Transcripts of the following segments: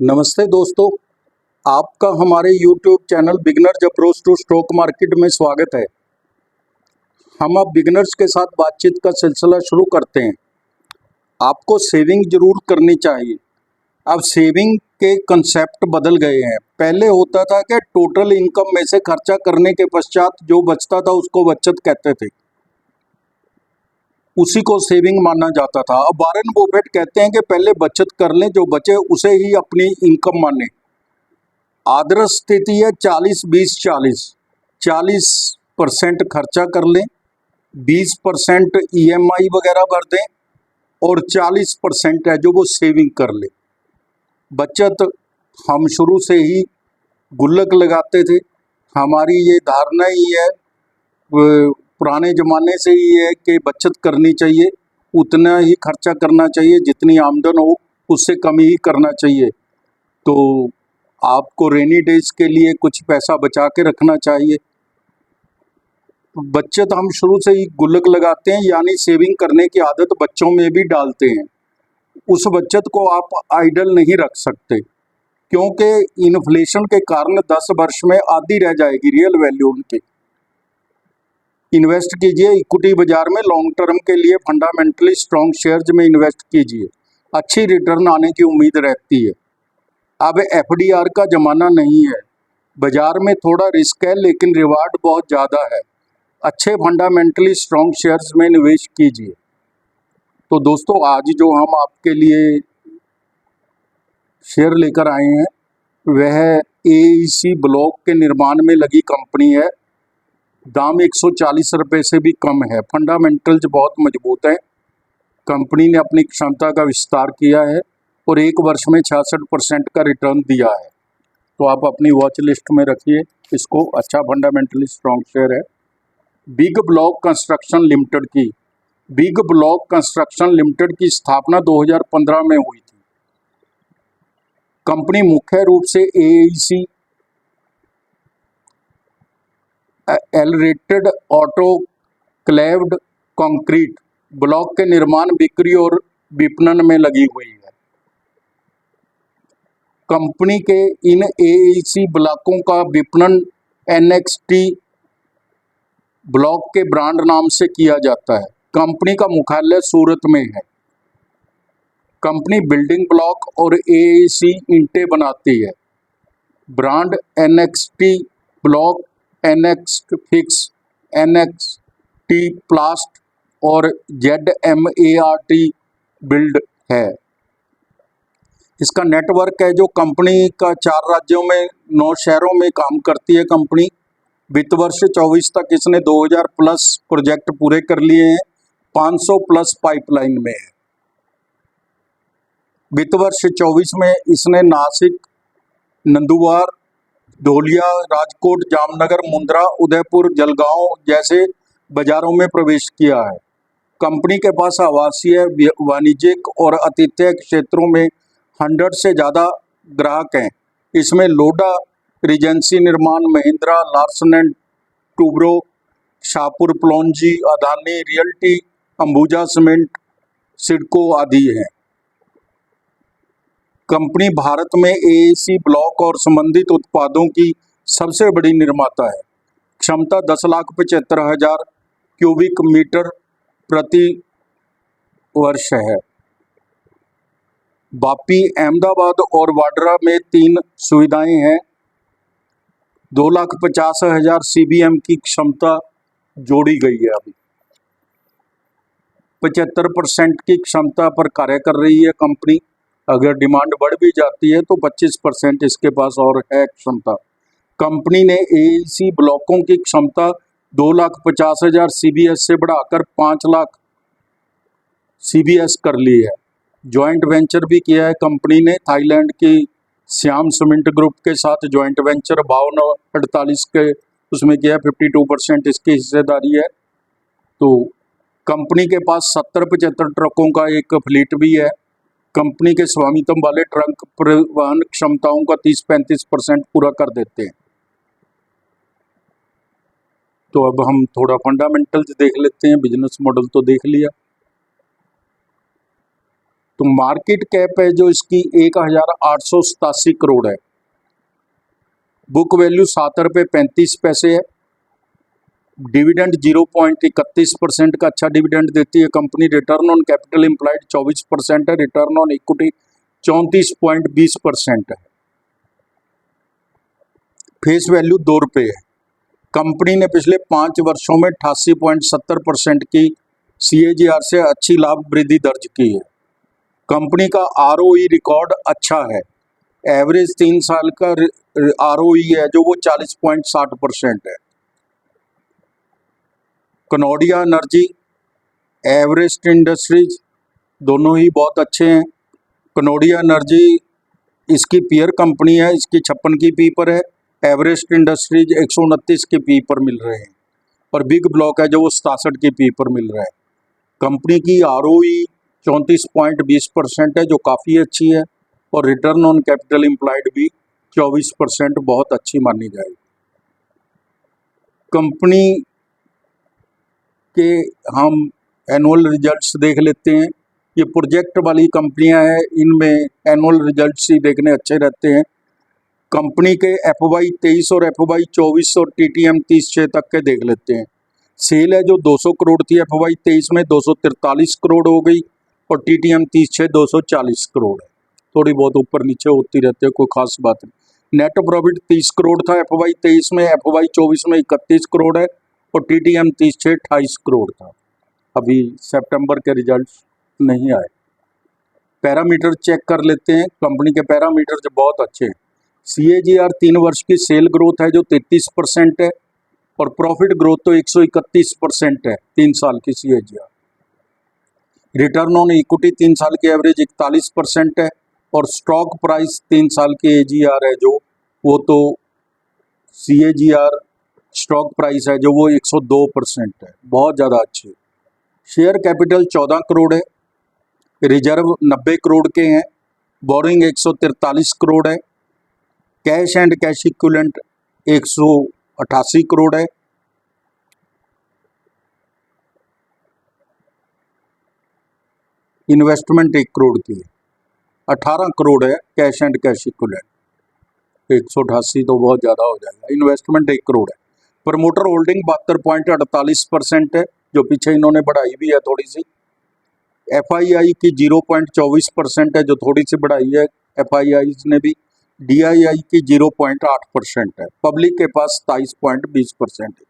नमस्ते दोस्तों, आपका हमारे YouTube channel beginners approach to stock market में स्वागत है। हम अब बिगिनर्स के साथ बातचीत का सिलसिला शुरू करते हैं। आपको सेविंग जरूर करनी चाहिए। अब सेविंग के कंसेप्ट बदल गए हैं। पहले होता था कि टोटल इनकम में से खर्चा करने के पश्चात जो बचता था उसको बचत कहते थे, उसी को सेविंग माना जाता था। अब वॉरेन बफेट कहते हैं कि पहले बचत कर लें, जो बचे उसे ही अपनी इनकम माने। आदर्श स्थिति है 40-20-40। 40% खर्चा कर लें, 20% EMI वगैरह भर दें और 40% है जो वो सेविंग कर ले। बचत हम शुरू से ही गुल्लक लगाते थे। हमारी ये धारणा ही है, पुराने ज़माने से ही है कि बचत करनी चाहिए, उतना ही खर्चा करना चाहिए, जितनी आमदन हो उससे कम ही करना चाहिए। तो आपको रेनी डेज के लिए कुछ पैसा बचा के रखना चाहिए। बचत हम शुरू से ही गुल्लक लगाते हैं, यानी सेविंग करने की आदत बच्चों में भी डालते हैं। उस बचत को आप आइडल नहीं रख सकते, क्योंकि इन्फ्लेशन के कारण 10 वर्ष में आधी रह जाएगी रियल वैल्यू उनकी। इन्वेस्ट कीजिए इक्विटी बाजार में, लॉन्ग टर्म के लिए फंडामेंटली स्ट्रॉन्ग शेयर्स में इन्वेस्ट कीजिए, अच्छी रिटर्न आने की उम्मीद रहती है। अब FDR का ज़माना नहीं है। बाजार में थोड़ा रिस्क है लेकिन रिवार्ड बहुत ज़्यादा है। अच्छे फंडामेंटली स्ट्रॉन्ग शेयर्स में निवेश कीजिए। तो दोस्तों, आज जो हम आपके लिए शेयर लेकर आए हैं वह AEC ब्लॉक के निर्माण में लगी कंपनी है। दाम 140 रुपये से भी कम है। फंडामेंटल्स बहुत मजबूत है। कंपनी ने अपनी क्षमता का विस्तार किया है और 1 वर्ष में 66% का रिटर्न दिया है। तो आप अपनी वॉच लिस्ट में रखिए इसको, अच्छा फंडामेंटली स्ट्रॉन्ग शेयर है। बिग ब्लॉक कंस्ट्रक्शन लिमिटेड की बिग ब्लॉक कंस्ट्रक्शन लिमिटेड की स्थापना 2015 में हुई थी। कंपनी मुख्य रूप से AEC एलरेटेड ऑटोक्लेव्ड कंक्रीट ब्लॉक के निर्माण, बिक्री और विपणन में लगी हुई है। कंपनी के इन AEC ब्लॉकों का विपणन NXT ब्लॉक के ब्रांड नाम से किया जाता है। कंपनी का मुख्यालय सूरत में है। कंपनी बिल्डिंग ब्लॉक और AEC ईंटें बनाती है। Brand NXT block, NXT fix, NXT प्लास्ट और ZMART बिल्ड है। इसका नेटवर्क है जो कंपनी का 4 राज्यों में 9 शहरों में काम करती है। कंपनी वित्त वर्ष 24 तक इसने 2000 प्लस प्रोजेक्ट पूरे कर लिए हैं। 500 प्लस पाइपलाइन में है। वित्त वर्ष 24 में इसने नासिक, नंदुरबार, धोलिया, राजकोट, जामनगर, मुंद्रा, उदयपुर, जलगांव जैसे बाजारों में प्रवेश किया है। कंपनी के पास आवासीय, वाणिज्यिक और आतिथ्य क्षेत्रों में 100 से ज़्यादा ग्राहक हैं। इसमें Lodha Regency Nirman, Mahindra, Larsen and Toubro, Shapoor Pallonji, Adani Realty, Ambuja Cement, CIDCO आदि हैं। कंपनी भारत में AEC ब्लॉक और संबंधित उत्पादों की सबसे बड़ी निर्माता है। क्षमता 10,75,000 क्यूबिक मीटर प्रति वर्ष है। वापी, अहमदाबाद और वाड्रा में 3 सुविधाएं हैं। 2,50,000 CBM की क्षमता जोड़ी गई है। अभी 75% की क्षमता पर कार्य कर रही है कंपनी। अगर डिमांड बढ़ भी जाती है तो 25% इसके पास और है क्षमता। कंपनी ने AEC ब्लॉकों की क्षमता 2,50,000 CBS से बढ़ाकर 5 लाख CBS कर ली है। जॉइंट वेंचर भी किया है कंपनी ने। थाईलैंड की श्याम सीमेंट ग्रुप के साथ जॉइंट वेंचर 52-48 के उसमें किया है। 52% इसकी हिस्सेदारी है। तो कंपनी के पास 70-75 ट्रकों का एक फ्लीट भी है। कंपनी के स्वामित्व वाले ट्रक परिवहन क्षमताओं का 30-35% पूरा कर देते हैं। तो अब हम थोड़ा फंडामेंटल्स देख लेते हैं। बिजनेस मॉडल तो देख लिया। तो मार्केट कैप है जो इसकी 1887 करोड़ है। बुक वैल्यू 7 रुपये 35 पैसे है। डिविडेंड 0.31% का अच्छा डिविडेंड देती है company. Return on capital employed 24% है। रिटर्न ऑन इक्विटी 34.20% है। फेस वैल्यू 2 रुपये है। कंपनी ने पिछले 5 वर्षों में 88.70% की CAGR से अच्छी लाभ वृद्धि दर्ज की है। कंपनी का ROE रिकॉर्ड अच्छा है। एवरेज 3 साल का ROE है जो वो 40.60% है। कनोडिया एनर्जी, एवरेस्ट इंडस्ट्रीज दोनों ही बहुत अच्छे हैं। कनोडिया एनर्जी इसकी पीयर कंपनी है, इसकी 56 की पी पर है। एवरेस्ट इंडस्ट्रीज 129 के पी पर मिल रहे हैं और बिग ब्लॉक है जो वो 67 की पी पर मिल रहा है। कंपनी की ROE 34.20% है जो काफ़ी अच्छी है और रिटर्न ऑन कैपिटल एम्प्लॉयड भी 24% बहुत अच्छी मानी जाएगी। कंपनी के हम एनुअल रिजल्ट्स देख लेते हैं। ये प्रोजेक्ट वाली कंपनियां हैं, इनमें एनुअल रिजल्ट्स ही देखने अच्छे रहते हैं। कंपनी के FY 23 और FY 24 और TTM 30/6 तक के देख लेते हैं। सेल है जो 200 करोड़ थी FY 23 में 243 करोड़ हो गई और TTM 30/6 240 करोड़ है। थोड़ी बहुत ऊपर नीचे होती रहती है, कोई खास बात नहीं। नेट प्रॉफिट 30 करोड़ था FY 23 में, FY 24 में 31 करोड़ है और TTM 30/6 28 करोड़ था। अभी सितंबर के रिजल्ट्स नहीं आए। पैरामीटर चेक कर लेते हैं। कंपनी के पैरामीटर बहुत अच्छे हैं। CAGR 3 वर्ष की सेल ग्रोथ है जो 33% है और प्रॉफिट ग्रोथ तो 131% है 3 साल की CAGR। रिटर्न ऑन इक्विटी 3 साल की एवरेज 41% है और स्टॉक प्राइस 3 साल की AGR है जो वो तो CAGR स्टॉक प्राइस है जो वो 102% है, बहुत ज़्यादा अच्छी। शेयर कैपिटल 14 करोड़ है। रिजर्व 90 करोड़ के हैं। बोरिंग 143 करोड़ है। Cash and cash equivalent 188 crore है। इन्वेस्टमेंट 1 करोड़ की है। 18 करोड़ है कैश एंड कैश इक्विवेलेंट। 188 तो बहुत ज़्यादा हो जाएगा। इन्वेस्टमेंट 1 करोड़ है। प्रमोटर होल्डिंग 72.48% है जो पीछे इन्होंने बढ़ाई भी है थोड़ी सी। FII की 0.24% है जो थोड़ी सी बढ़ाई है FII ने भी। DII की 0.8% है। पब्लिक के पास 27.20% है।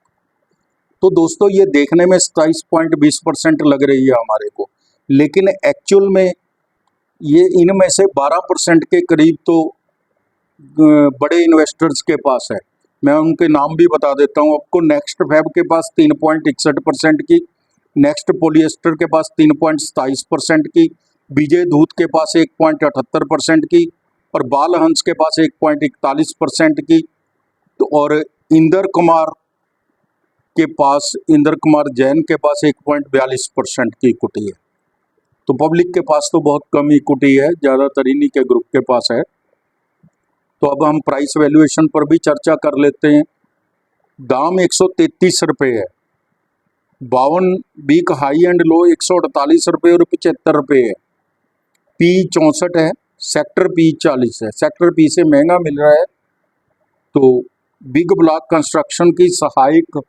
तो दोस्तों ये देखने में 27.20% लग रही है हमारे को, लेकिन एक्चुअल में ये इनमें से 12% के करीब तो बड़े इन्वेस्टर्स के पास है। मैं उनके नाम भी बता देता हूँ आपको। नेक्स्ट फैब के पास 3.61% की, नेक्स्ट पॉलिएस्टर के पास 3.27% की, विजय दूत के पास 1.78% की और बाल हंस के पास 1.41% की, तो और इंदर कुमार जैन के पास 1.42% की इक्विटी है। तो पब्लिक के पास तो बहुत कम इक्विटी है, ज़्यादातर इन्हीं के ग्रुप के पास है। तो अब हम प्राइस वैल्यूएशन पर भी चर्चा कर लेते हैं। दाम 133 रुपये है। 52 वीक हाई एंड लो 148 रुपये और 75 रुपये है। P 64 है। सेक्टर P 40 है। सेक्टर P से महंगा मिल रहा है। तो बिग ब्लॉक कंस्ट्रक्शन की सहायक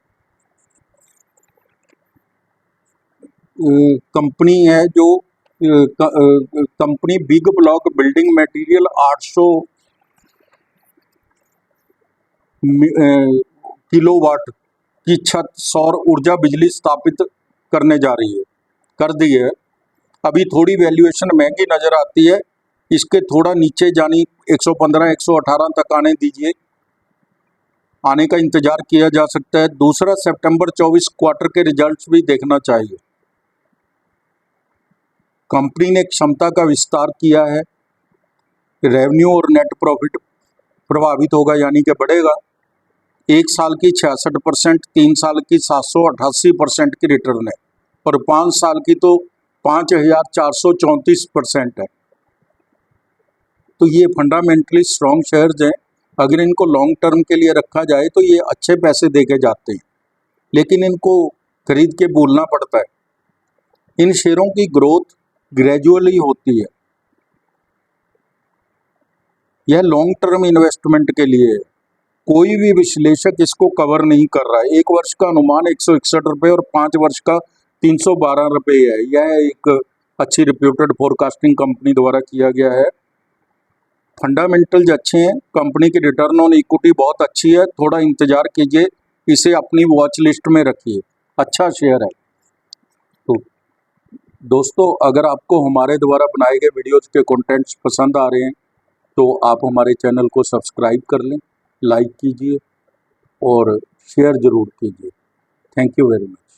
कंपनी है जो company big block building material 800 kilowatt की छत सौर ऊर्जा बिजली स्थापित करने जा रही है, कर दी है। अभी थोड़ी वैल्यूएशन महंगी नज़र आती है, इसके थोड़ा नीचे जानी 115 118 तक आने दीजिए, आने का इंतज़ार किया जा सकता है। दूसरा सितंबर 24 क्वार्टर के रिजल्ट्स भी देखना चाहिए। कंपनी ने क्षमता का विस्तार किया है। रेवेन्यू और नेट प्रॉफिट प्रभावित होगा यानी कि बढ़ेगा। 1 साल की 66%, 3 साल की 788% की रिटर्न है और 5 साल की तो 5434% है। तो ये फंडामेंटली स्ट्रॉन्ग शेयर्स हैं। अगर इनको लॉन्ग टर्म के लिए रखा जाए तो ये अच्छे पैसे देके जाते हैं, लेकिन इनको खरीद के भूलना पड़ता है। इन शेयरों की ग्रोथ ग्रेजुअली होती है। यह लॉन्ग टर्म इन्वेस्टमेंट के लिए है। कोई भी विश्लेषक इसको कवर नहीं कर रहा है। 1 वर्ष का अनुमान 161 रुपये और 5 वर्ष का 312 रुपये है। यह एक अच्छी रिप्यूटेड फोरकास्टिंग कंपनी द्वारा किया गया है। फंडामेंटल्स अच्छे हैं, कंपनी की रिटर्न ऑन इक्विटी बहुत अच्छी है। थोड़ा इंतजार कीजिए, इसे अपनी वॉच लिस्ट में रखिए, अच्छा शेयर है। तो दोस्तों, अगर आपको हमारे द्वारा बनाए गए वीडियोज़ के कंटेंट्स पसंद आ रहे हैं तो आप हमारे चैनल को सब्सक्राइब कर लें, लाइक कीजिए और शेयर ज़रूर कीजिए। Thank you very much.